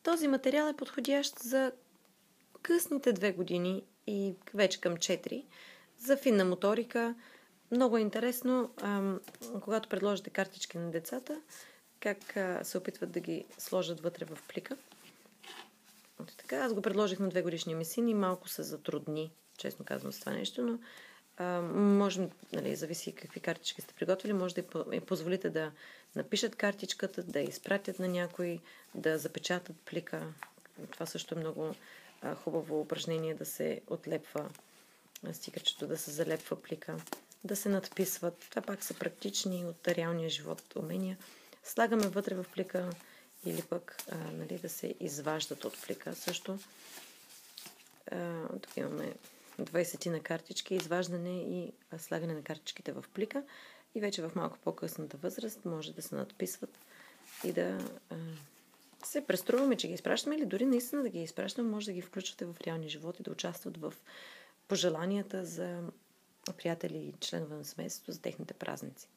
Този материал е подходящ за късните 2 години и вече към 4 за финна моторика. Много е интересно, когато предложите картички на децата, как се опитват да ги сложат вътре в плика. Така, аз го предложих на 2-годишния ми син и малко се затрудни, честно казвам, с това нещо, но можем, зависи какви картички сте приготвили, може да позволите да напишат картичката, да я изпратят на някой, да запечатат плика. Това също е много хубаво упражнение, да се отлепва стикерчето, да се залепва плика, да се надписват. Това пак са практични от реалния живот умения. Слагаме вътре в плика или пък да се изваждат от плика също. Тук имаме 20 на картички, изваждане и слагане на картичките в плика и вече в малко по-късната възраст може да се надписват и да се преструваме, че ги изпращаме или дори наистина да ги изпращаме, може да ги включвате в реалния живот и да участват в пожеланията за приятели и членове на семейството за техните празници.